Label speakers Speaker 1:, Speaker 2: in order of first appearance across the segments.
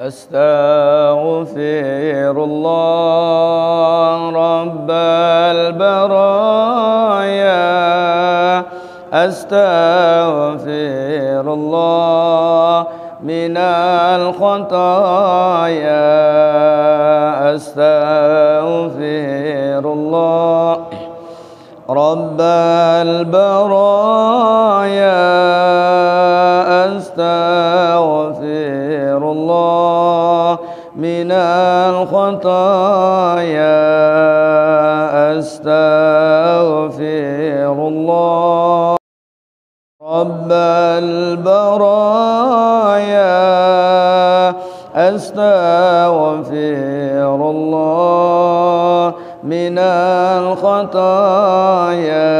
Speaker 1: Astaghfirullah Rabbal baraya. Astaghfirullah minal khataya. Astaghfirullah Rabbal baraya. Astaghfirullah minal khataya. Astaghfirullah Rabbal baraya. Astaghfirullah minal khataya.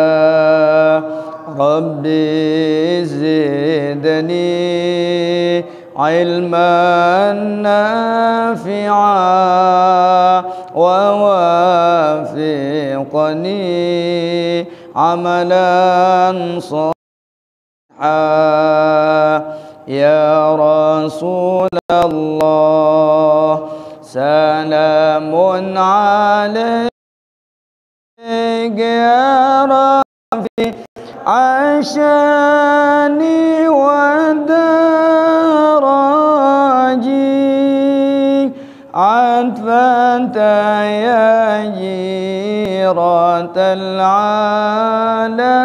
Speaker 1: Rabbi zidni ilman nafi'a wa wafiqni amalan salihah. Ya Rasulullah salamun alaik ya Rabbi ashani wa daraji atfanta ya jiratal alami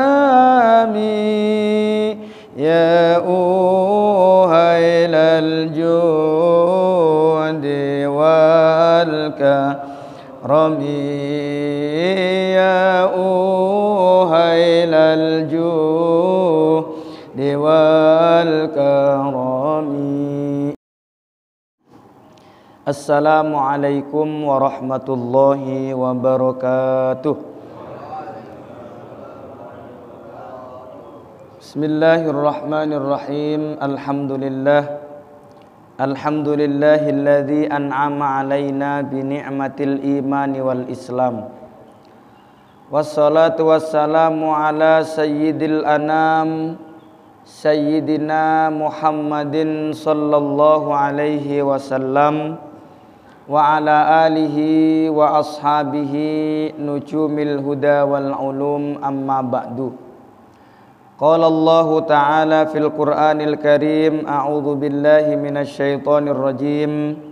Speaker 1: ya uhailal judi wal karami. Ya uhailal judi wal karami. Assalamualaikum warahmatullahi wabarakatuh. Bismillahirrahmanirrahim. Alhamdulillahilladzi an'ama alaina bi ni'matil imani wal islam. Wassalatu wassalamu ala sayyidil anam sayyidina Muhammadin sallallahu alaihi wasallam wa ala alihi wa ashabihi nujumil huda wal ulum, amma ba'du. Qala Allahu ta'ala fil Qur'anil Karim, a'udzu billahi minasy syaithanir rajim.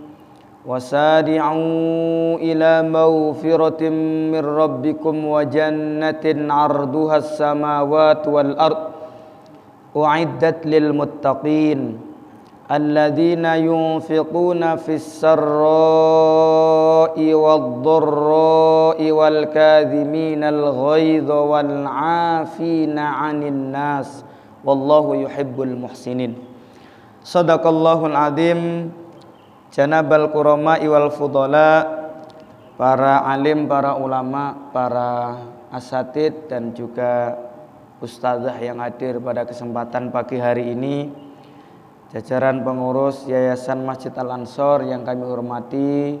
Speaker 1: Wasari'u ila maghfiratin mir rabbikum wa jannatin 'arduhas samawati wal ard u'iddat lil muttaqin alladzina yunfiquna fis sarra'i wad dharra'i wal kadhiminal ghaidha wal 'afina 'anil nas wallahu yuhibbul muhsinin. Shadaqallahul azim. Janabal kurama'i wal fudala, para alim, para ulama, para asatid dan juga ustadzah yang hadir pada kesempatan pagi hari ini, jajaran pengurus Yayasan Masjid Al-Ansor yang kami hormati,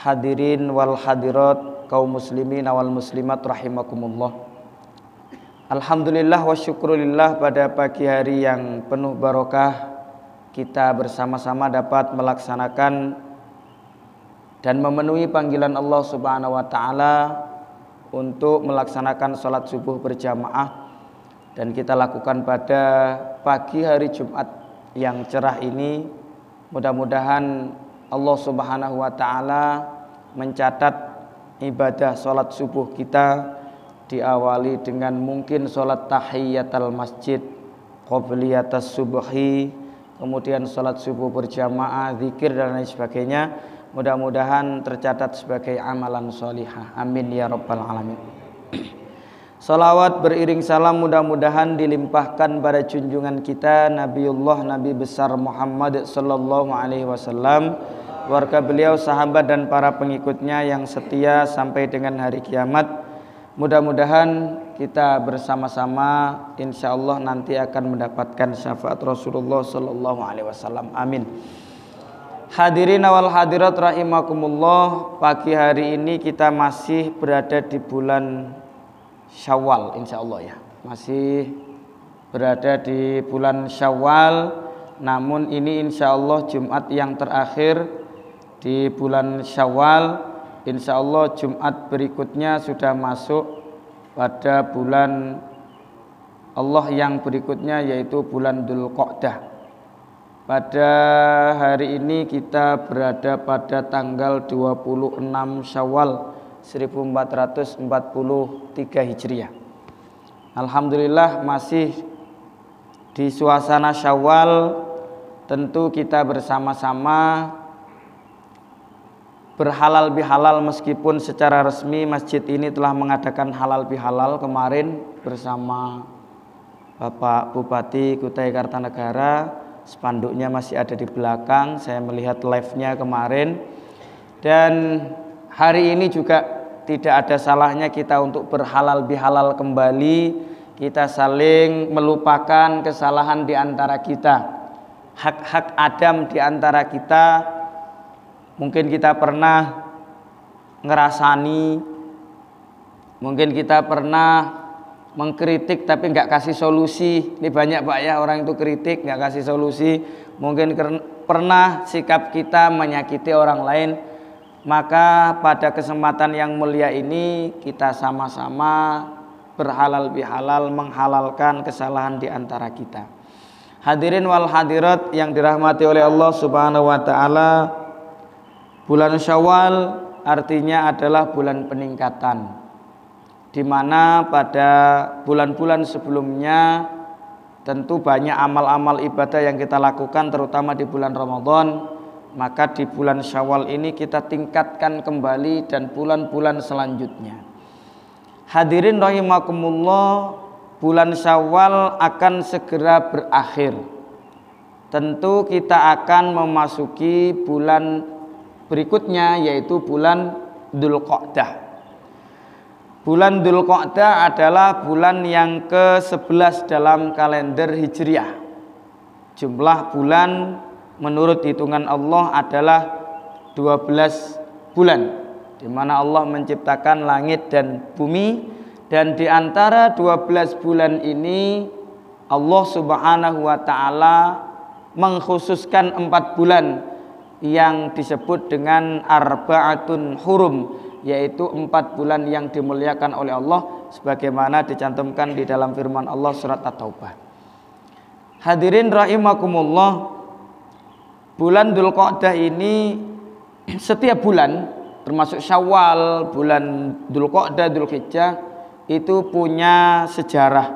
Speaker 1: hadirin wal hadirat, kaum muslimin wal muslimat rahimakumullah. Alhamdulillah wa syukurillah, pada pagi hari yang penuh barokah kita bersama-sama dapat melaksanakan dan memenuhi panggilan Allah Subhanahu wa taala untuk melaksanakan sholat subuh berjamaah, dan kita lakukan pada pagi hari Jumat yang cerah ini. Mudah-mudahan Allah Subhanahu wa taala mencatat ibadah sholat subuh kita diawali dengan mungkin sholat tahiyatul masjid, qobliyatas subhi, kemudian sholat subuh berjamaah, zikir dan lain sebagainya. Mudah-mudahan tercatat sebagai amalan sholihah. Amin ya rabbal alamin. Salawat beriring salam mudah-mudahan dilimpahkan pada junjungan kita Nabiullah Nabi besar Muhammad sallallahu alaihi wasallam, warga beliau, sahabat dan para pengikutnya yang setia sampai dengan hari kiamat. Mudah-mudahan kita bersama-sama insyaallah nanti akan mendapatkan syafaat Rasulullah sallallahu alaihi wasallam. Amin. Hadirin wal hadirat rahimakumullah, pagi hari ini kita masih berada di bulan Syawal insyaallah ya. Masih berada di bulan Syawal namun ini insya Allah Jumat yang terakhir di bulan Syawal. Insya Allah Jumat berikutnya sudah masuk pada bulan Allah yang berikutnya, yaitu bulan Dzulqa'dah. Pada hari ini kita berada pada tanggal 26 Syawal 1443 Hijriah. Alhamdulillah masih di suasana Syawal. Tentu kita bersama-sama berhalal bihalal, meskipun secara resmi masjid ini telah mengadakan halal bihalal kemarin bersama Bapak Bupati Kutai Kartanegara. Spanduknya masih ada di belakang, saya melihat live-nya kemarin. Dan hari ini juga tidak ada salahnya kita untuk berhalal bihalal kembali. Kita saling melupakan kesalahan di antara kita, hak-hak Adam di antara kita. Mungkin kita pernah ngerasani, mungkin kita pernah mengkritik tapi nggak kasih solusi. Ini banyak Pak ya, orang itu kritik nggak kasih solusi. Mungkin pernah sikap kita menyakiti orang lain. Maka pada kesempatan yang mulia ini kita sama-sama berhalal bihalal, menghalalkan kesalahan di antara kita. Hadirin wal hadirat yang dirahmati oleh Allah Subhanahu wa taala, bulan Syawal artinya adalah bulan peningkatan, di mana pada bulan-bulan sebelumnya tentu banyak amal-amal ibadah yang kita lakukan, terutama di bulan Ramadan. Maka di bulan Syawal ini kita tingkatkan kembali, dan bulan-bulan selanjutnya. Hadirin rahimakumullah, bulan Syawal akan segera berakhir. Tentu kita akan memasuki bulan berikutnya, yaitu bulan Dzulqa'dah. Bulan Dzulqa'dah adalah bulan yang ke-11 dalam kalender Hijriah. Jumlah bulan menurut hitungan Allah adalah 12 bulan, di mana Allah menciptakan langit dan bumi. Dan di antara 12 bulan ini Allah Subhanahu wa taala mengkhususkan 4 bulan yang disebut dengan arba'atun hurum, yaitu 4 bulan yang dimuliakan oleh Allah, sebagaimana dicantumkan di dalam firman Allah surat At-Taubah. Hadirin rahimakumullah, bulan Dzulqa'dah ini setiap bulan, termasuk Syawal, bulan Dzulqa'dah, Dzulhijjah, itu punya sejarah.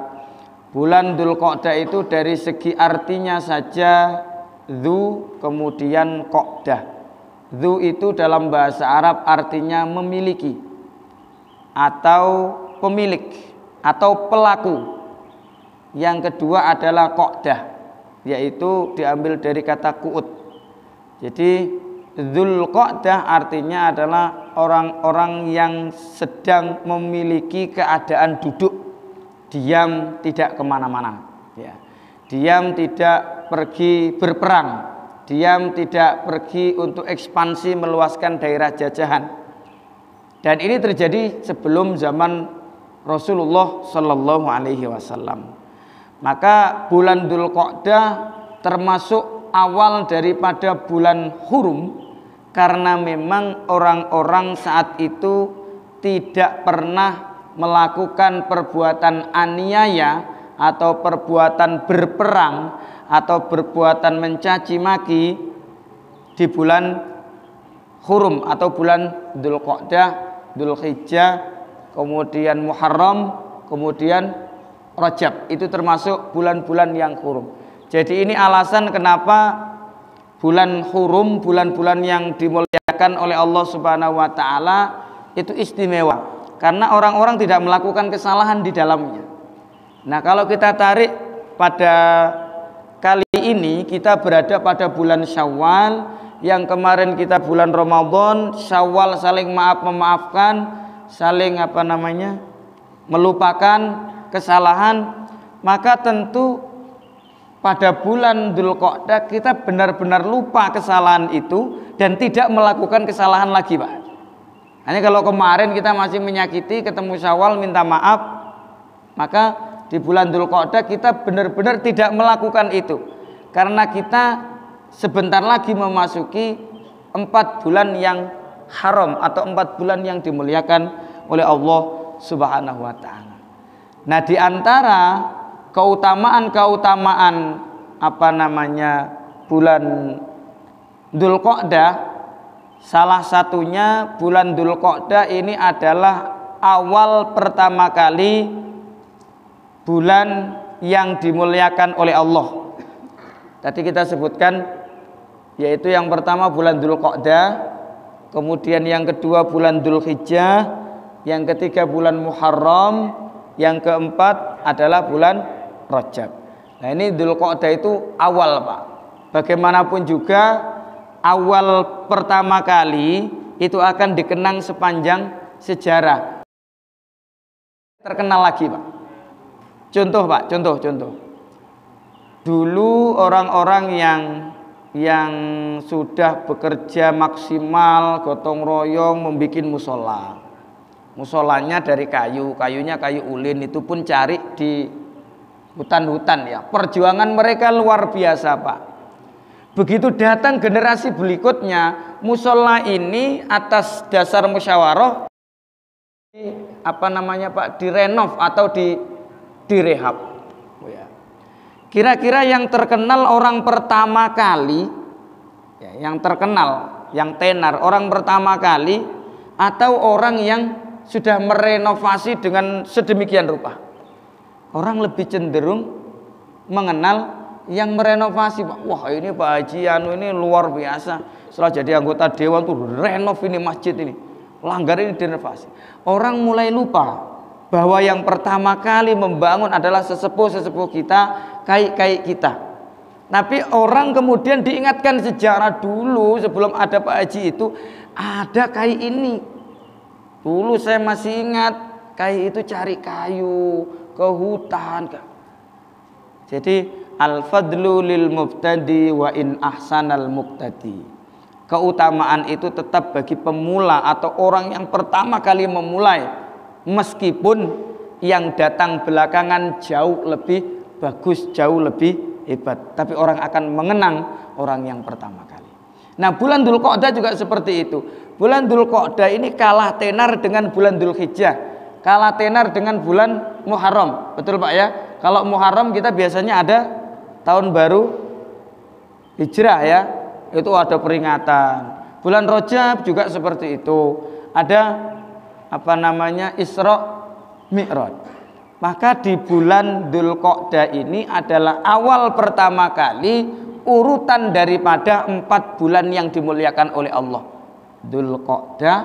Speaker 1: Bulan Dzulqa'dah itu dari segi artinya saja Dzu kemudian Qa'dah. Dzu itu dalam bahasa Arab artinya memiliki atau pemilik atau pelaku. Yang kedua adalah Qa'dah, yaitu diambil dari kata qu'ud. Jadi Dzulqa'dah artinya adalah orang-orang yang sedang memiliki keadaan duduk, diam, tidak kemana-mana, ya. Diam, tidak pergi berperang, diam, tidak pergi untuk ekspansi meluaskan daerah jajahan. Dan ini terjadi sebelum zaman Rasulullah Shallallahu Alaihi Wasallam. Maka bulan Dzulqa'dah termasuk awal daripada bulan hurum, karena memang orang-orang saat itu tidak pernah melakukan perbuatan aniaya atau perbuatan berperang atau perbuatan mencaci maki di bulan hurum atau bulan Dzulqa'dah, Dzulhijjah, kemudian Muharram, kemudian Rajab. Itu termasuk bulan-bulan yang hurum. Jadi ini alasan kenapa bulan hurum, bulan-bulan yang dimuliakan oleh Allah Subhanahu wa taala itu istimewa, karena orang-orang tidak melakukan kesalahan di dalamnya. Nah, kalau kita tarik pada kali ini, kita berada pada bulan Syawal. Yang kemarin kita bulan Ramadan, Syawal saling maaf-memaafkan, saling melupakan kesalahan. Maka tentu pada bulan Dzulqa'dah kita benar-benar lupa kesalahan itu dan tidak melakukan kesalahan lagi, Pak. Hanya kalau kemarin kita masih menyakiti, ketemu Syawal minta maaf, maka di bulan Dzulqa'dah kita benar-benar tidak melakukan itu. Karena kita sebentar lagi memasuki 4 bulan yang haram atau 4 bulan yang dimuliakan oleh Allah Subhanahu wa taala. Nah, di antara keutamaan-keutamaan bulan Dzulqa'dah, salah satunya bulan Dzulqa'dah ini adalah awal pertama kali bulan yang dimuliakan oleh Allah. Tadi kita sebutkan, yaitu yang pertama bulan Dzulqa'dah, kemudian yang kedua bulan Dzulhijjah, yang ketiga bulan Muharram, yang keempat adalah bulan Rajab. Nah, ini Dzulqa'dah itu awal, Pak. Bagaimanapun juga awal pertama kali itu akan dikenang sepanjang sejarah. Terkenal lagi, Pak. Contoh, Pak, contoh. Dulu orang-orang yang sudah bekerja maksimal, gotong royong membuat musola. Musolanya dari kayunya kayu ulin, itu pun cari di hutan-hutan ya. Perjuangan mereka luar biasa, Pak. Begitu datang generasi berikutnya, musola ini atas dasar musyawarah Pak, direnov atau direhab. Kira-kira yang terkenal orang pertama kali, ya, yang terkenal, yang tenar, orang pertama kali atau orang yang sudah merenovasi dengan sedemikian rupa? Orang lebih cenderung mengenal yang merenovasi, Pak. Wah, ini Pak Haji ini luar biasa. Setelah jadi anggota dewan tuh renov ini masjid ini, langgar ini direnovasi. Orang mulai lupa bahwa yang pertama kali membangun adalah sesepuh kita, kai kita. Tapi orang kemudian diingatkan sejarah dulu sebelum ada Pak Haji itu ada kai ini. Dulu saya masih ingat kai itu cari kayu ke hutan. Jadi al-fadlu lil mubtadi wa in ahsanal muqtadi. Keutamaan itu tetap bagi pemula atau orang yang pertama kali memulai. Meskipun yang datang belakangan jauh lebih bagus, jauh lebih hebat, tapi orang akan mengenang orang yang pertama kali. Nah, bulan Dzulqa'dah juga seperti itu. Bulan Dzulqa'dah ini kalah tenar dengan bulan Dzulhijjah, kalah tenar dengan bulan Muharram. Betul, Pak ya? Kalau Muharram kita biasanya ada tahun baru Hijrah ya, itu ada peringatan. Bulan Rajab juga seperti itu. Ada Isra Mi'raj. Maka di bulan Dzulqa'dah ini adalah awal pertama kali urutan daripada 4 bulan yang dimuliakan oleh Allah. Dzulqa'dah,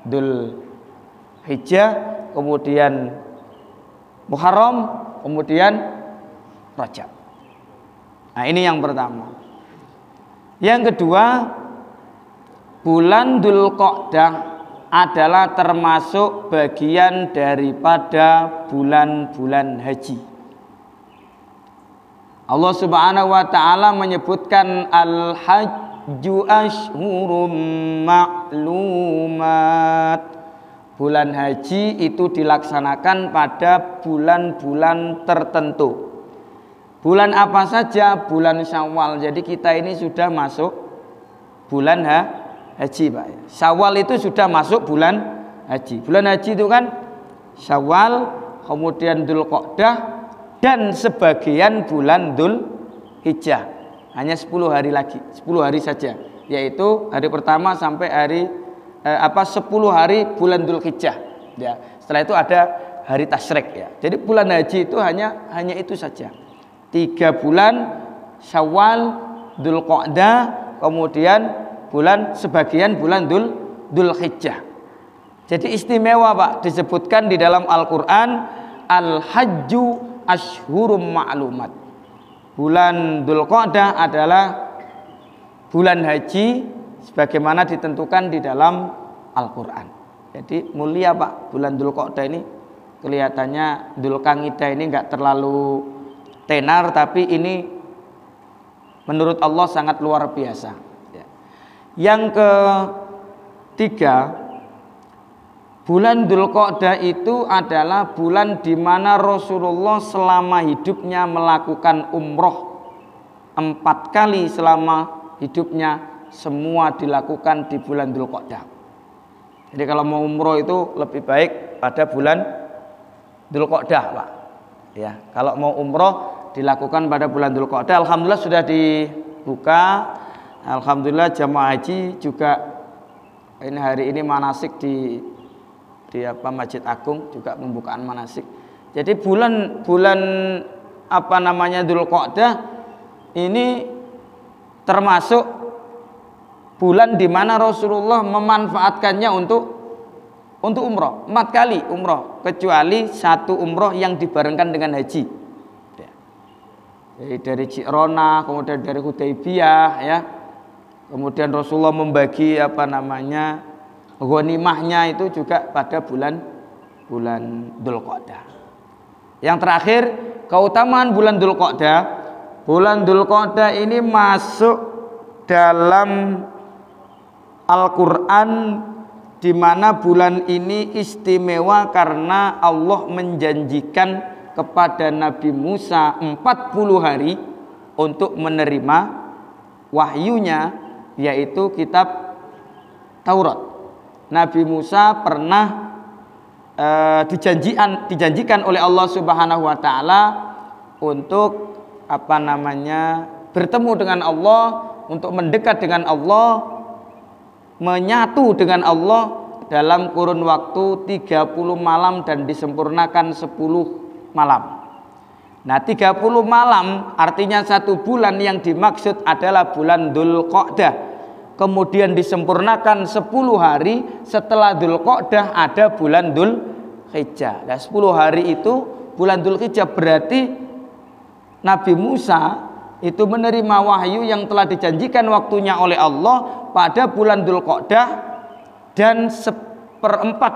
Speaker 1: Dzulhijjah, kemudian Muharram, kemudian Rajab. Nah, ini yang pertama. Yang kedua, bulan Dzulqa'dah adalah termasuk bagian daripada bulan-bulan haji. Allah Subhanahu wa taala menyebutkan al-hajju ashhurum ma'lumat. Bulan haji itu dilaksanakan pada bulan-bulan tertentu. Bulan apa saja? Bulan Syawal. Jadi kita ini sudah masuk bulan haji, Pak. Syawal itu sudah masuk bulan haji. Bulan haji itu kan Syawal, kemudian Dzulqa'dah, dan sebagian bulan Dzulhijjah. Hanya 10 hari lagi, 10 hari saja. Yaitu hari pertama sampai hari 10 hari bulan Dzulhijjah. Ya. Setelah itu ada hari tasyrik ya. Jadi bulan haji itu hanya itu saja. 3 bulan Syawal, Dzulqa'dah, kemudian sebagian bulan Dzulhijjah. Jadi istimewa, Pak, disebutkan di dalam Al-Qur'an al-hajju ashhurum ma'lumat. Bulan Dzulqa'dah adalah bulan haji sebagaimana ditentukan di dalam Al-Qur'an. Jadi mulia, Pak, bulan Dzulqa'dah ini. Kelihatannya Dzulqa'dah ini enggak terlalu tenar, tapi ini menurut Allah sangat luar biasa. Yang ketiga, bulan Dzulqa'dah itu adalah bulan di mana Rasulullah selama hidupnya melakukan umroh 4 kali selama hidupnya semua dilakukan di bulan Dzulqa'dah. Jadi kalau mau umroh itu lebih baik pada bulan Dzulqa'dah, Pak. Ya, kalau mau umroh dilakukan pada bulan Dzulqa'dah. Alhamdulillah sudah dibuka. Alhamdulillah jamaah haji juga ini hari ini manasik di Masjid Agung juga pembukaan manasik. Jadi bulan Dzulqa'dah ini termasuk bulan di mana Rasulullah memanfaatkannya untuk umroh. 4 kali umroh, kecuali 1 umroh yang dibarengkan dengan haji. Jadi dari Ji'rana, kemudian dari Hudaybiyah, ya. Kemudian Rasulullah membagi ghanimahnya itu juga pada bulan Dzulqa'dah. Yang terakhir, keutamaan bulan Dzulqa'dah. Bulan Dzulqa'dah ini masuk dalam Al-Qur'an, di mana bulan ini istimewa karena Allah menjanjikan kepada Nabi Musa 40 hari untuk menerima wahyunya, yaitu kitab Taurat. Nabi Musa pernah dijanjikan oleh Allah Subhanahu wa taala untuk bertemu dengan Allah, untuk mendekat dengan Allah, menyatu dengan Allah dalam kurun waktu 30 malam dan disempurnakan 10 malam. Nah, 30 malam artinya 1 bulan, yang dimaksud adalah bulan Dzulqa'dah. Kemudian disempurnakan 10 hari setelah Dzulqa'dah ada bulan Dzulhijjah. Nah, 10 hari itu bulan Dzulhijjah, berarti Nabi Musa itu menerima wahyu yang telah dijanjikan waktunya oleh Allah pada bulan Dzulqa'dah dan 1/4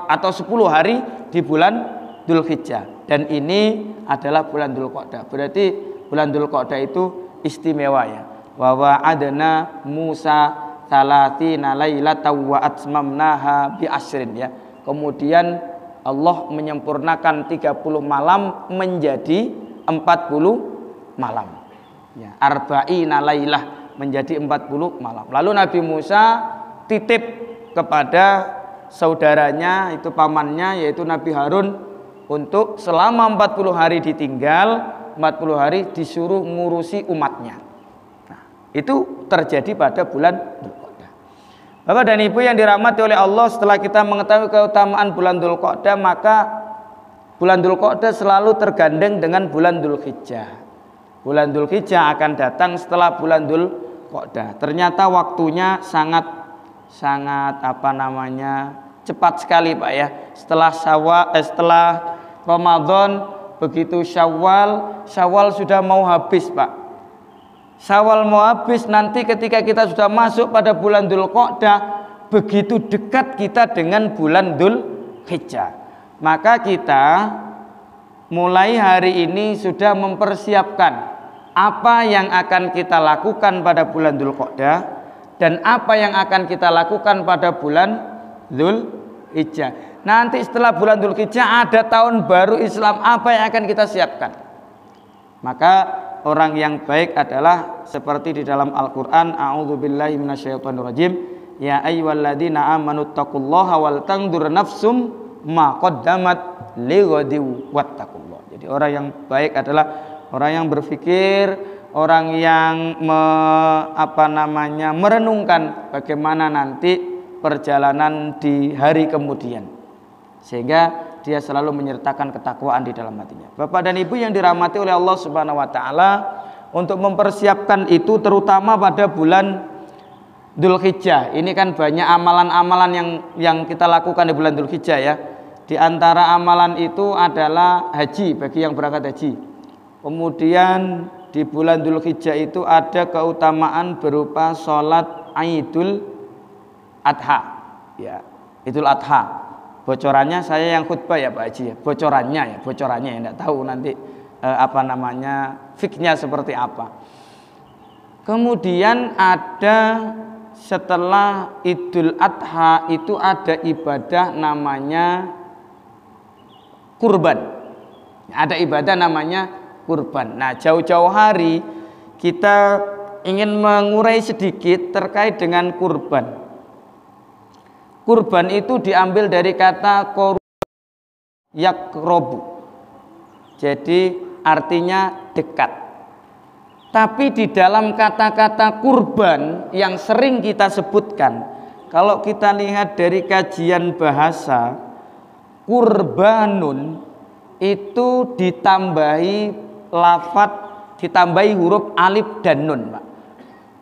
Speaker 1: atau 10 hari di bulan Dzulhijjah. Dan ini adalah bulan Dzulqa'dah. Berarti bulan Dzulqa'dah itu istimewa, ya. Wa wa'adna Musa 30 lailatan wa atmamnaha bi asyrin, ya. Kemudian Allah menyempurnakan 30 malam menjadi 40 malam. Ya, arba'ina lailah menjadi 40 malam. Lalu Nabi Musa titip kepada saudaranya, itu pamannya, yaitu Nabi Harun, untuk selama 40 hari ditinggal, 40 hari disuruh ngurusi umatnya. Nah, itu terjadi pada bulan Dzulqa'dah. Bapak dan Ibu yang dirahmati oleh Allah, setelah kita mengetahui keutamaan bulan Dzulqa'dah, maka bulan Dzulqa'dah selalu tergandeng dengan bulan Dzulhijjah. Bulan Dzulhijjah akan datang setelah bulan Dzulqa'dah. Ternyata waktunya sangat cepat sekali, Pak, ya. Setelah Ramadan, begitu Syawal sudah mau habis, Pak. Syawal mau habis, nanti ketika kita sudah masuk pada bulan Dzulqa'dah, begitu dekat kita dengan bulan Dzulhijjah. Maka kita mulai hari ini sudah mempersiapkan apa yang akan kita lakukan pada bulan Dzulqa'dah dan apa yang akan kita lakukan pada bulan Dzulhijjah. Nanti setelah bulan Dzulhijjah ada tahun baru Islam, apa yang akan kita siapkan? Maka orang yang baik adalah seperti di dalam Al-Qur'an, a'udzubillahi minasyaitonirrajim, ya ayyuhalladzina amanu taqullaha wal tanzur nafsum ma qaddamat lighadin wattaqullah. Jadi orang yang baik adalah orang yang berpikir, orang yang merenungkan bagaimana nanti perjalanan di hari kemudian, sehingga dia selalu menyertakan ketakwaan di dalam hatinya. Bapak dan Ibu yang dirahmati oleh Allah Subhanahu wa taala, untuk mempersiapkan itu terutama pada bulan Dzulhijjah. Ini kan banyak amalan-amalan yang kita lakukan di bulan Dzulhijjah, ya. Di antara amalan itu adalah haji bagi yang berangkat haji. Kemudian di bulan Dzulhijjah itu ada keutamaan berupa sholat Idul Adha, ya, Idul Adha. Bocorannya saya yang khutbah, ya Pak Haji, ya. Bocorannya ya, enggak tahu nanti fiknya seperti apa. Kemudian ada setelah Idul Adha itu ada ibadah namanya kurban. Ada ibadah namanya kurban. Nah, jauh-jauh hari kita ingin mengurai sedikit terkait dengan kurban. Kurban itu diambil dari kata yakrobu, jadi artinya dekat. Tapi di dalam kata-kata kurban yang sering kita sebutkan, kalau kita lihat dari kajian bahasa, kurbanun itu ditambahi lafadz, ditambahi huruf alif dan nun, Pak.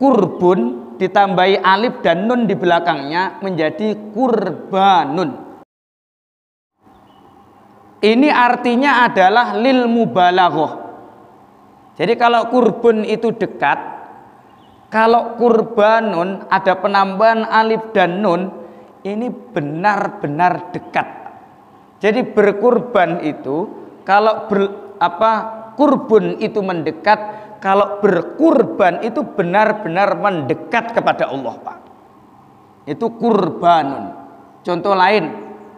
Speaker 1: Kurbun ditambahi alif dan nun di belakangnya menjadi kurbanun. Ini artinya adalah lil mubalaghah. Jadi kalau kurbun itu dekat, kalau kurbanun ada penambahan alif dan nun, ini benar-benar dekat. Jadi berkurban itu kalau kurbun itu mendekat, kalau berkurban itu benar-benar mendekat kepada Allah, Pak. Itu kurbanun. Contoh lain,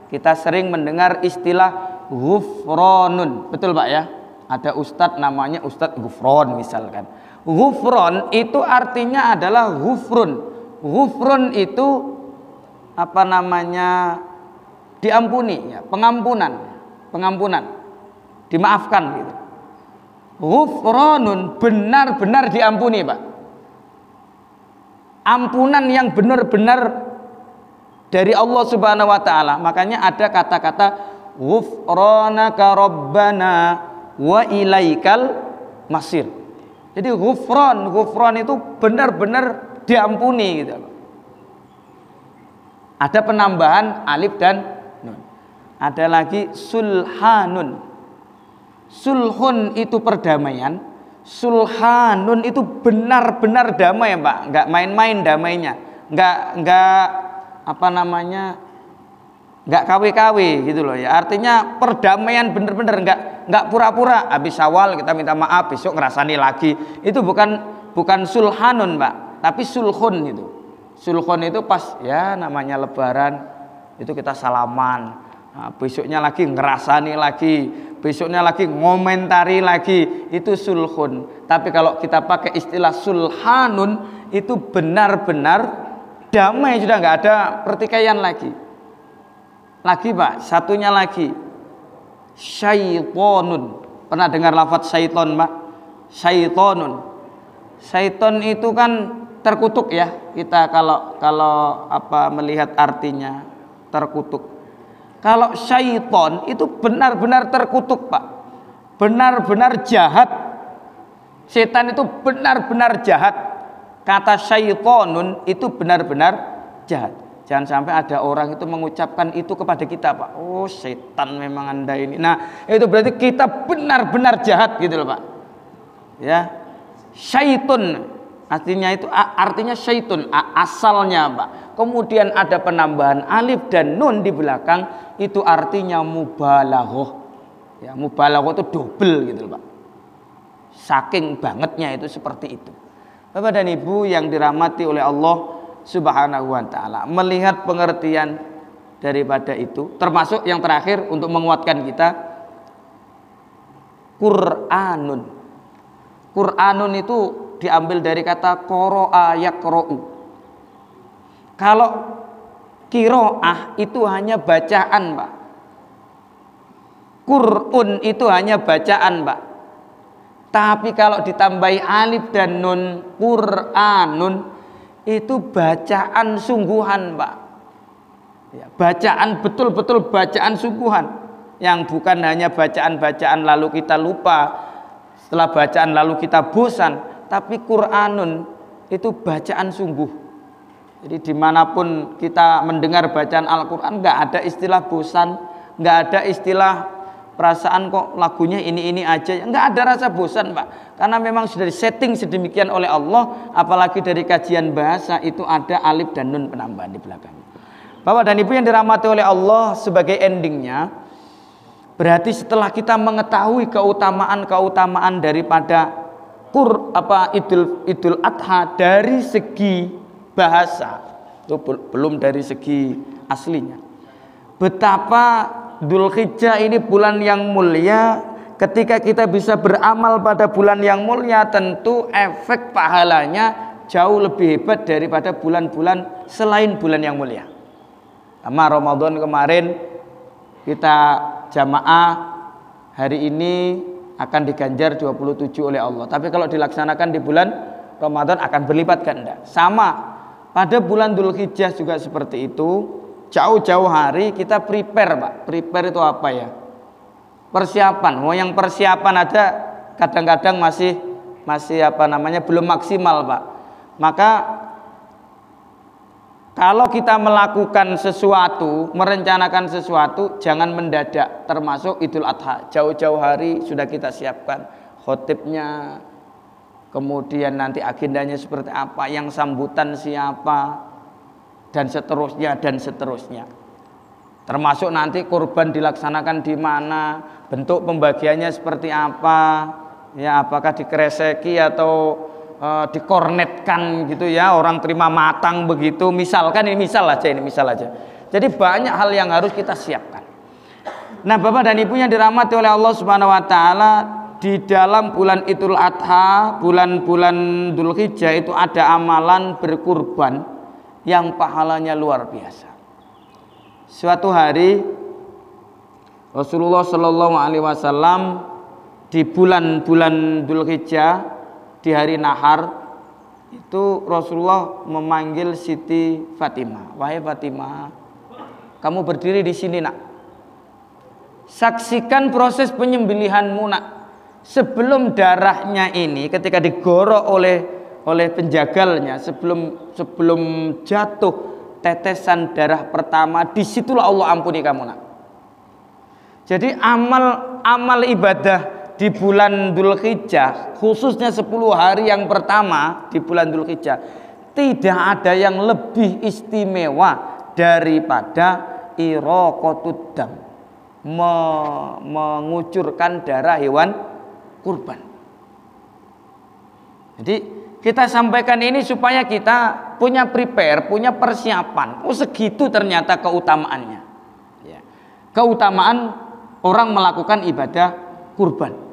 Speaker 1: kita sering mendengar istilah ghufronun. Betul, Pak ya? Ada ustadz namanya Ustadz Ghufron misalkan. Ghufron itu artinya adalah ghufrun. Ghufrun itu diampuni, ya, pengampunan, dimaafkan gitu. Ghufronun benar-benar diampuni, Pak. Ampunan yang benar-benar dari Allah Subhanahu wa taala. Makanya ada kata-kata ghufranaka rabbana wa ilaikal masir. Jadi ghufron itu benar-benar diampuni gitu. Ada penambahan alif dan nun. Ada lagi sulhanun. Sulhun itu perdamaian, sulhanun itu benar-benar damai, Pak. Enggak main-main damainya. Enggak KW-KW gitu loh ya. Artinya perdamaian benar-benar, enggak pura-pura. Habis Syawal kita minta maaf, besok ngerasani lagi. Itu bukan sulhanun, Pak, tapi sulhun itu. Sulhun itu pas ya namanya lebaran, itu kita salaman. Nah, besoknya lagi ngerasani lagi, besoknya lagi ngomentari lagi, itu sulhun. Tapi kalau kita pakai istilah sulhanun, itu benar-benar damai, sudah enggak ada pertikaian lagi. Lagi, Pak, satunya lagi syaitonun. Pernah dengar lafadz syaiton, Pak? Syaitonun. Syaiton itu kan terkutuk ya. Kita kalau melihat artinya terkutuk. Kalau syaiton itu benar-benar terkutuk, Pak. Benar-benar jahat. Setan itu benar-benar jahat. Kata syaitonun itu benar-benar jahat. Jangan sampai ada orang itu mengucapkan itu kepada kita, Pak. Oh, setan memang Anda ini. Nah, itu berarti kita benar-benar jahat gitu loh, Pak. Ya. Syaitun artinya syaitun asalnya, Pak. Kemudian ada penambahan alif dan nun di belakang, itu artinya mubalaghah. Ya, mubalaghah itu double gitu loh, Pak. Saking bangetnya itu seperti itu. Bapak dan Ibu yang dirahmati oleh Allah Subhanahu wa ta'ala, melihat pengertian daripada itu, termasuk yang terakhir untuk menguatkan kita, Qur'anun. Qur'anun itu diambil dari kata qara'a yaqra'u. Kalau qiraah itu hanya bacaan, Pak. Qur'un itu hanya bacaan, Pak. Tapi kalau ditambahi alif dan nun, Qur'anun itu bacaan sungguhan, Pak. Ya, bacaan betul-betul bacaan sungguhan, yang bukan hanya bacaan-bacaan lalu kita lupa, setelah bacaan lalu kita bosan, tapi Qur'anun itu bacaan sungguh. Jadi dimanapun kita mendengar bacaan Al-Quran, nggak ada istilah bosan, nggak ada istilah perasaan kok lagunya ini aja, nggak ada rasa bosan, Pak, karena memang sudah disetting sedemikian oleh Allah. Apalagi dari kajian bahasa itu ada alif dan nun penambahan di belakang. Bapak dan Ibu yang dirahmati oleh Allah, sebagai endingnya, berarti setelah kita mengetahui keutamaan daripada Idul Adha dari segi bahasa, itu belum dari segi aslinya, betapa Dzulhijjah ini bulan yang mulia, ketika kita bisa beramal pada bulan yang mulia, tentu efek pahalanya jauh lebih hebat daripada bulan-bulan selain bulan yang mulia. Sama Ramadan kemarin kita jamaah, hari ini akan diganjar 27 oleh Allah. Tapi kalau dilaksanakan di bulan Ramadan akan berlipat ganda. Sama pada bulan Dzulhijjah juga seperti itu. Jauh-jauh hari kita prepare, Pak. Prepare itu apa ya? Persiapan. Mau yang persiapan aja kadang-kadang masih belum maksimal, Pak. Maka kalau kita melakukan sesuatu, merencanakan sesuatu, jangan mendadak. Termasuk Idul Adha, jauh-jauh hari sudah kita siapkan khotibnya, kemudian nanti agendanya seperti apa, yang sambutan siapa, dan seterusnya dan seterusnya. Termasuk nanti kurban dilaksanakan di mana, bentuk pembagiannya seperti apa, ya apakah dikreseki atau dikornetkan gitu ya, orang terima matang begitu. Misalkan ini misal aja. Jadi banyak hal yang harus kita siapkan. Nah, Bapak dan Ibu yang dirahmati oleh Allah Subhanahu wa taala, di dalam bulan Idul Adha, bulan-bulan Dzulhijjah itu ada amalan berkurban yang pahalanya luar biasa. Suatu hari Rasulullah Shallallahu Alaihi Wasallam di bulan-bulan Dzulhijjah, di hari nahar itu Rasulullah memanggil Siti Fatimah. Wahai Fatimah, kamu berdiri di sini nak. Saksikan proses penyembelihanmu nak. Sebelum darahnya ini ketika digorok oleh penjagalnya, sebelum jatuh tetesan darah pertama, disitulah Allah ampuni kamu nak. Jadi amal ibadah di bulan Dzulhijjah, khususnya 10 hari yang pertama di bulan Dzulhijjah, tidak ada yang lebih istimewa daripada iraqatud dam, mengucurkan darah hewan kurban. Jadi kita sampaikan ini supaya kita punya prepare, punya persiapan. Oh, segitu ternyata keutamaannya. Ya. Keutamaan orang melakukan ibadah kurban.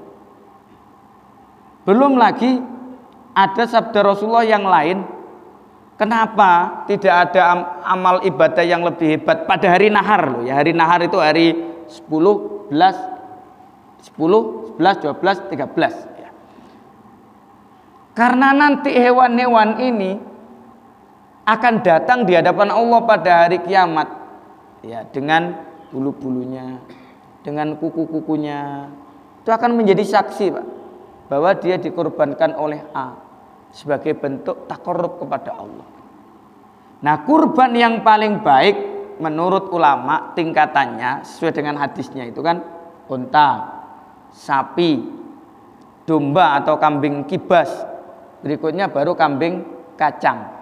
Speaker 1: Belum lagi ada sabda Rasulullah yang lain. Kenapa tidak ada amal ibadah yang lebih hebat pada hari nahar loh ya. Hari nahar itu hari 10, 11, 12, 13. Karena nanti hewan-hewan ini akan datang di hadapan Allah pada hari kiamat, ya, dengan bulu-bulunya, dengan kuku-kukunya. Itu akan menjadi saksi, Pak, bahwa dia dikorbankan oleh A sebagai bentuk takarrub kepada Allah. Nah, kurban yang paling baik menurut ulama tingkatannya sesuai dengan hadisnya itu kan unta, sapi, domba atau kambing kibas. Berikutnya baru kambing kacang.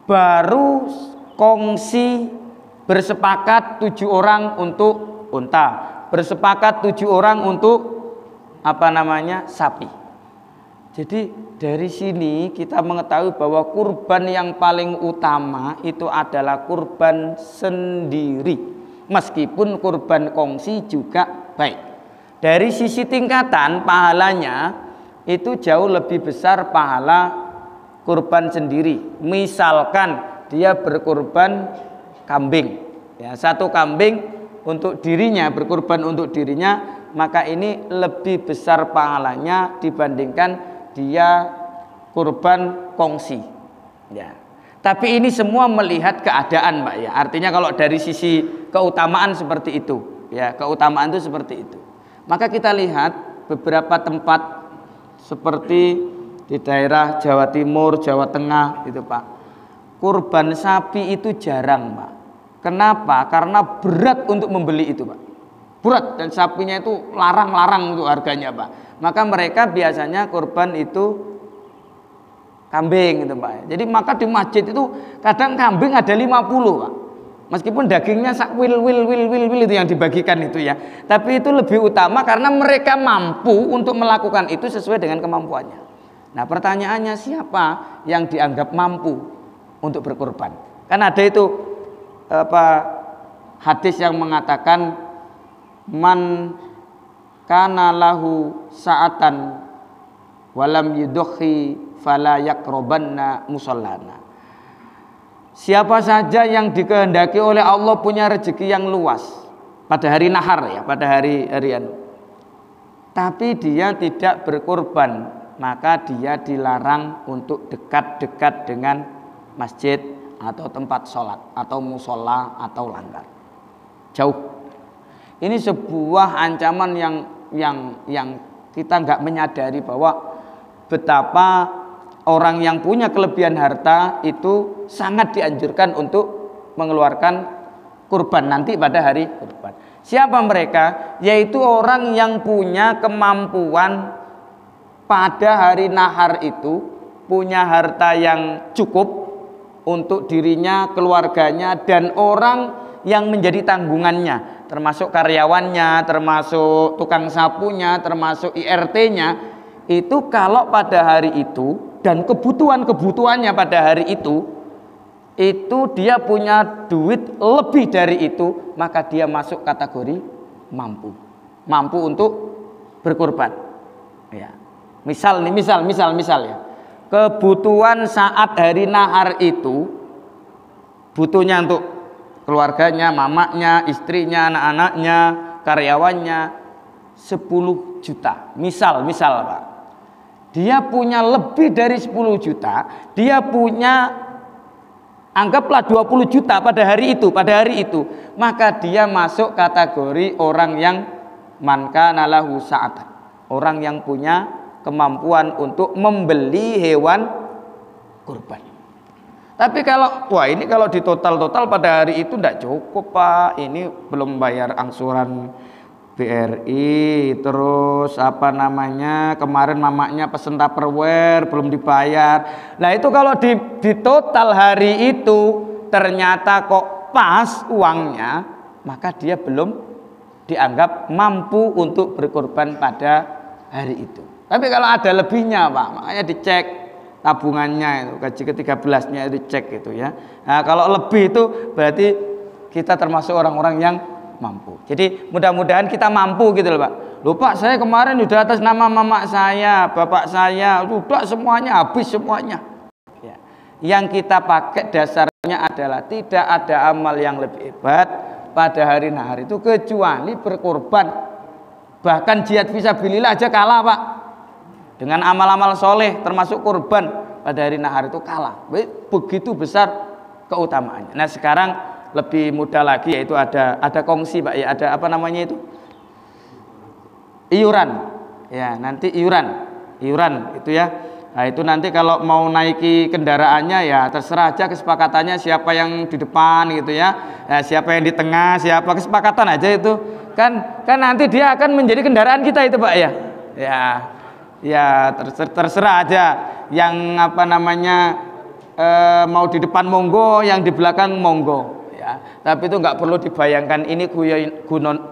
Speaker 1: Baru kongsi bersepakat 7 orang untuk unta, bersepakat 7 orang untuk sapi. Jadi dari sini kita mengetahui bahwa kurban yang paling utama itu adalah kurban sendiri. Meskipun kurban kongsi juga baik. Dari sisi tingkatan pahalanya itu jauh lebih besar pahala kurban sendiri. Misalkan dia berkurban kambing, ya, 1 kambing untuk dirinya, berkurban untuk dirinya, maka ini lebih besar pahalanya dibandingkan dia kurban kongsi, ya. Tapi ini semua melihat keadaan, Pak, ya. Artinya kalau dari sisi keutamaan seperti itu, ya, keutamaan itu seperti itu. Maka kita lihat beberapa tempat seperti di daerah Jawa Timur, Jawa Tengah gitu, Pak. Kurban sapi itu jarang, Pak. Kenapa? Karena berat untuk membeli itu, Pak. Berat, dan sapinya itu larang-larang untuk harganya, Pak. Maka mereka biasanya kurban itu kambing gitu, Pak. Jadi maka di masjid itu kadang kambing ada 50, Pak. Meskipun dagingnya sak wil itu yang dibagikan itu ya. Tapi itu lebih utama karena mereka mampu untuk melakukan itu sesuai dengan kemampuannya. Nah, pertanyaannya siapa yang dianggap mampu untuk berkorban? Kan ada itu hadis yang mengatakan man kana lahu sa'atan walam yudhi fala yaqrabanna musallana. Siapa saja yang dikehendaki oleh Allah punya rezeki yang luas pada hari nahar ya, pada hari tapi dia tidak berkurban, maka dia dilarang untuk dekat-dekat dengan masjid atau tempat sholat atau musola atau langgar. Jauh. Ini sebuah ancaman yang kita nggak menyadari bahwa betapa orang yang punya kelebihan harta itu sangat dianjurkan untuk mengeluarkan kurban nanti pada hari kurban. Siapa mereka? Yaitu orang yang punya kemampuan pada hari nahar itu, punya harta yang cukup untuk dirinya, keluarganya, dan orang yang menjadi tanggungannya, termasuk karyawannya, termasuk tukang sapunya, termasuk IRT-nya. Itu kalau pada hari itu dan kebutuhannya pada hari itu dia punya duit lebih dari itu, maka dia masuk kategori mampu untuk berkorban. Ya. Misal ya. Kebutuhan saat hari nahar itu butuhnya untuk keluarganya, mamaknya, istrinya, anak-anaknya, karyawannya 10 juta. Misal Pak. Dia punya lebih dari 10 juta, dia punya anggaplah 20 juta pada hari itu, maka dia masuk kategori orang yang man kana lahu sa'atan, orang yang punya kemampuan untuk membeli hewan kurban. Tapi kalau di total pada hari itu tidak cukup Pak, ini belum bayar angsuran BRI, terus kemarin mamaknya pesen Tupperware belum dibayar. Nah itu kalau di total hari itu ternyata kok pas uangnya, maka dia belum dianggap mampu untuk berkorban pada hari itu. Tapi kalau ada lebihnya Pak, makanya dicek tabungannya itu, gaji ke-13-nya dicek itu ya. Nah kalau lebih itu berarti kita termasuk orang-orang yang mampu. Jadi mudah-mudahan kita mampu gitu loh Pak. Loh Pak, saya kemarin udah atas nama mamak saya, bapak saya, sudah semuanya habis semuanya. Ya. Yang kita pakai dasarnya adalah tidak ada amal yang lebih hebat pada hari nahar itu kecuali berkorban. Bahkan jihad fisabilillah aja kalah Pak. Dengan amal-amal soleh termasuk korban pada hari nahar itu kalah. Begitu besar keutamaannya. Nah sekarang lebih mudah lagi, yaitu ada kongsi Pak ya, ada itu iuran ya, nanti iuran itu ya. Nah itu nanti kalau mau naiki kendaraannya ya terserah aja kesepakatannya, siapa yang di depan gitu ya, siapa yang di tengah, siapa, kesepakatan aja itu kan nanti dia akan menjadi kendaraan kita itu Pak ya terserah aja yang mau di depan monggo, yang di belakang monggo. Ya, tapi itu nggak perlu dibayangkan, ini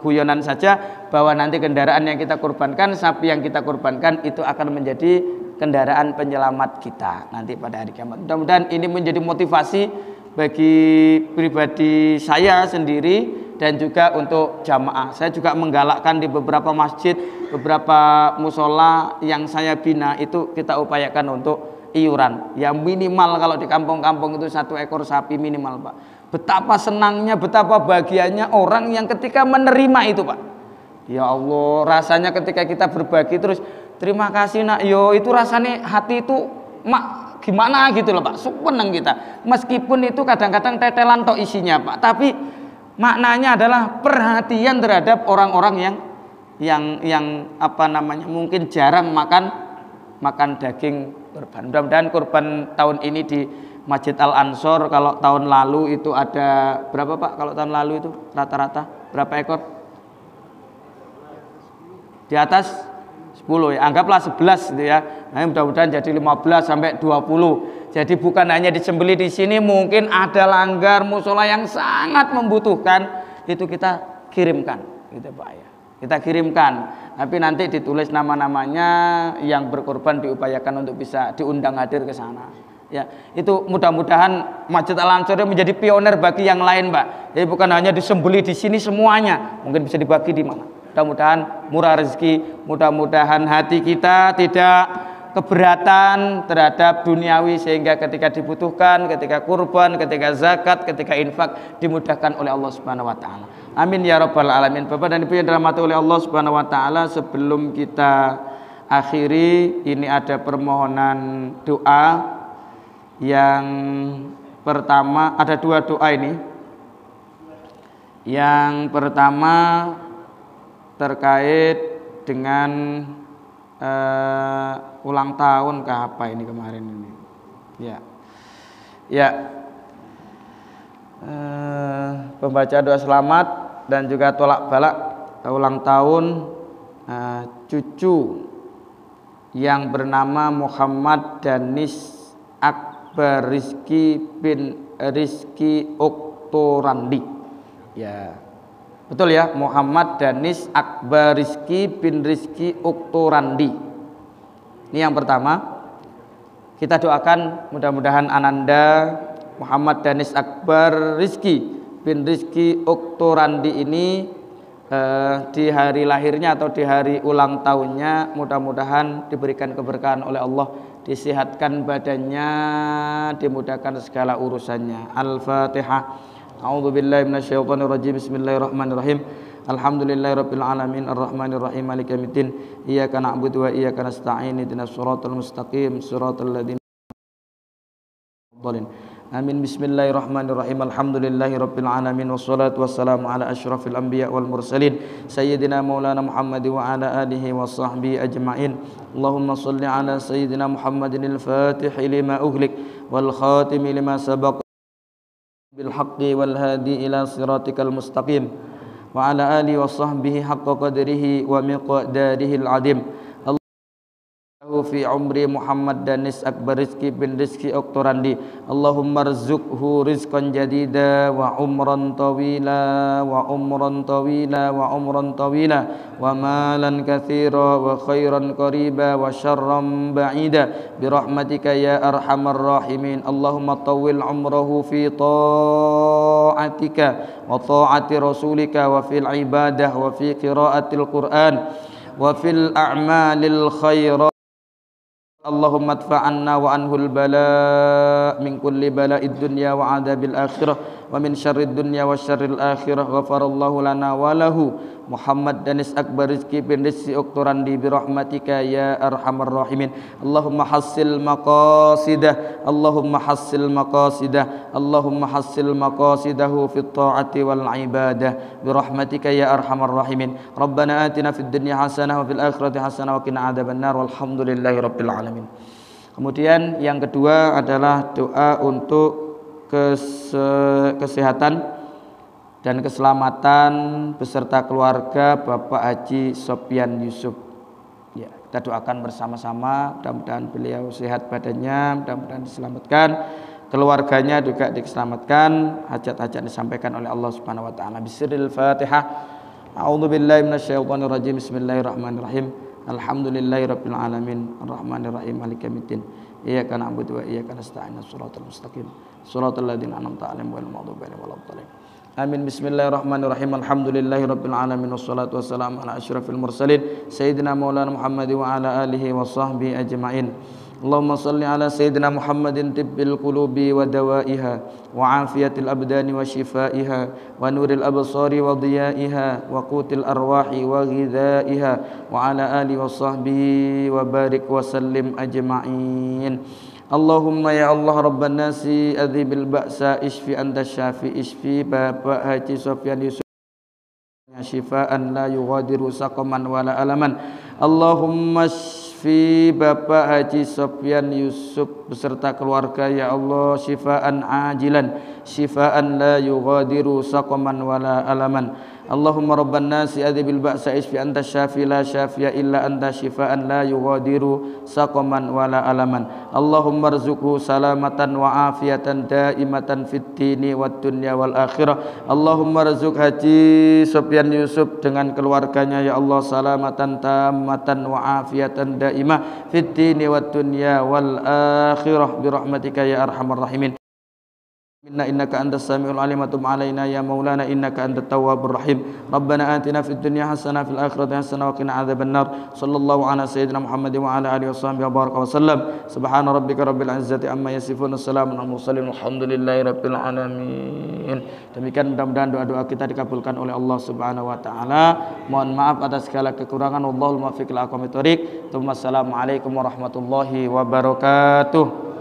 Speaker 1: guyonan saja bahwa nanti kendaraan yang kita korbankan, sapi yang kita korbankan itu akan menjadi kendaraan penyelamat kita nanti pada hari kiamat. Mudah-mudahan ini menjadi motivasi bagi pribadi saya sendiri dan juga untuk jamaah. Saya juga menggalakkan di beberapa masjid, beberapa musola yang saya bina itu kita upayakan untuk iuran. Ya minimal kalau di kampung-kampung itu 1 ekor sapi minimal Pak. Betapa senangnya, betapa bahagianya orang yang ketika menerima itu Pak. Ya Allah, rasanya ketika kita berbagi terus terima kasih nak, yo itu rasanya hati itu gimana gitu loh Pak, senang kita. Meskipun itu kadang-kadang tetelan tok isinya Pak, tapi maknanya adalah perhatian terhadap orang-orang yang mungkin jarang makan daging kurban. Mudah-mudahan kurban tahun ini di Masjid Al Ansor, kalau tahun lalu itu ada berapa Pak? Kalau tahun lalu itu rata-rata berapa ekor? Di atas 10 ya, anggaplah 11 gitu ya. Nah, mudah-mudahan jadi 15 sampai 20. Jadi bukan hanya disembelih di sini, mungkin ada langgar musola yang sangat membutuhkan, itu kita kirimkan gitu Pak ya. Kita kirimkan. Tapi nanti ditulis nama-namanya, yang berkorban diupayakan untuk bisa diundang hadir ke sana. Ya, itu mudah-mudahan Masjid Al Ansor menjadi pioner bagi yang lain, Pak. Jadi bukan hanya disembelih di sini semuanya, mungkin bisa dibagi di mana. mudah-mudahan murah rezeki, mudah-mudahan hati kita tidak keberatan terhadap duniawi sehingga ketika dibutuhkan, ketika kurban, ketika zakat, ketika infak dimudahkan oleh Allah Subhanahu wa taala. Amin ya rabbal alamin. Bapak dan Ibu yang dirahmati oleh Allah Subhanahu wa taala, sebelum kita akhiri ini ada permohonan doa. Yang pertama ada dua doa ini. Yang pertama terkait dengan ulang tahun ke apa ini kemarin ini pembaca doa selamat dan juga tolak balak ulang tahun cucu yang bernama Muhammad Danis Akbar Rizki bin Rizki Oktorandi. Ya, betul ya, Muhammad Danis Akbar Rizki bin Rizki Oktorandi. Ini yang pertama. Kita doakan mudah-mudahan ananda Muhammad Danis Akbar Rizki bin Rizki Oktorandi ini di hari lahirnya atau di hari ulang tahunnya mudah-mudahan diberikan keberkahan oleh Allah, disehatkan badannya, dimudahkan segala urusannya. Al-Fatihah. A'udzu billahi minasyaitonir rajim. Bismillahirrahmanirrahim. Alhamdulillahirabbil alamin arrahmanir rahim maliki yaumiddin. Iyyaka na'budu wa iyyaka nasta'in. Ihdinas siratal mustaqim siratal ladzina dhalin. Amin. Bismillahirrahmanirrahim. Alhamdulillahirabbil alamin wassalatu wassalamu ala asyrafil anbiya wal mursalin sayyidina maulana Muhammad wa ala alihi wa sahbihi ajmain. Allahumma shalli ala sayyidina Muhammadinil fatih lima ughliq wal khatim lima sabaq bil haqqi wal hadi ila siratikal mustaqim wa ala alihi wa sahbihi haqqa qadrihi wa miqdarihi al adim. Allahu fi umri Muhammad Danis Akbar Rizki bin Rizki Oktorandi. Allahumma rizqhu rizqan jadida wa umran tawila wa umran tawila wa umran tawila wa malan katsira wa khairan qariba wa syarran ba'ida bi rahmatika ya arhamar rahimin. Allahumma tawwil umrahu fi ta'atika wa ta'ati rasulika wa fil ibadah wa fi qiraatil Qur'an wa fil a'malil khairat. Allahumma adfa'anna wa anhul bala min kulli bala'id dunya wa adabil akhirah wa min syarrid dunya wa syarril akhirah. Ghafarallahu lana wa lahu Muhammad Danis Akbar Rizki bin Rizki Oktorandi bi rahmatika ya arhamar rahimin. Allahumma hassil maqasidah, Allahumma hassil maqasidah, Allahumma hassil maqasidahu fit ta'ati wal ibadah bi rahmatika ya arhamar rahimin. Rabbana atina fid dunya hasanah wa fil akhirati hasanah wa qina adzabannar. Walhamdulillahi rabbil alamin. Kemudian yang kedua adalah doa untuk kesehatan dan keselamatan beserta keluarga Bapak Haji Sofyan Yusuf. Ya, kita doakan bersama-sama, mudah-mudahan beliau sehat badannya, mudah-mudahan diselamatkan, keluarganya juga diselamatkan, hajat-hajat disampaikan oleh Allah Subhanahu wa taala. Bismillahil Fatihah. A'udzu billahi minasyaitonir rajim. Bismillahirrahmanirrahim. Alhamdulillahirabbil alamin arrahmanir rahim maliki yaumiddin. Iyyaka na'budu wa iyyaka nasta'in. Shiratal mustaqim shiratal ladzina an'amta 'alaihim ghairil maghdubi 'alaihim waladdallin. Amin. Bismillahirrahmanirrahim. Alhamdulillahirabbil alamin wassalatu wassalamu ala asyrafil mursalin sayyidina maulana Muhammad wa ala alihi wa sahbihi ajmain. Allahumma salli ala sayyidina Muhammadin tibbil qulubi wa dawaiha wa afiyatil abdani wa shifaiha wa nuril absari wa diyaiha wa qutil arwahi wa ghidhaiha wa ala alihi wa sahbihi wa barik wa sallim ajmain. Allahumma ya Allah Rabban nasi adhibil ba'sa isfi anta syafi isfi Bapak Haji Sofyan Yusuf syifaan la yughadiru saqaman wala alaman. Allahumma shfi Bapak Haji Sofyan Yusuf beserta keluarga ya Allah syifaan ajilan syifaan la yughadiru saqaman wala alaman. Allahumma rabban nasi adhibil ba'sa isfi anta syafi la syafiya illa anta syifaan la yughadiru saqaman wala alaman. Allahumma rzuqhu salamatan wa afiyatan daimatan fid dini wad dunya wal akhirah. Allahumma rzuq Haji Sofyan Yusuf dengan keluarganya ya Allah salamatan tammatan wa afiyatan daimah fid dini wad dunya wal akhirah bi rahmatika ya arhamar rahimin. Inna innaka antas samiul alim wa tub alaina ya maulana innaka antat tawwabur rahim. Rabbana atina fid dunya hasanah fil akhirati hasanah wa qina adzabannar. Sallallahu ala sayyidina Muhammad wa ala alihi washabbihi wa baraka wa sallam. Subhana rabbika rabbil izzati amma yasifun. Wassalamun alal mursalin. Alhamdulillahi rabbil alamin. Demikian mudah-mudahan doa-doa kita dikabulkan oleh Allah Subhanahu wa taala. Mohon maaf atas segala kekurangan. Wallahul muwaffiq ila aqwamit thoriq. Wassalamualaikum warahmatullahi wabarakatuh.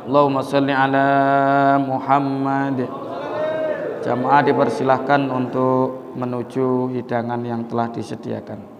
Speaker 1: Allahumma sholli ala Muhammad. Jamaah dipersilahkan untuk menuju hidangan yang telah disediakan.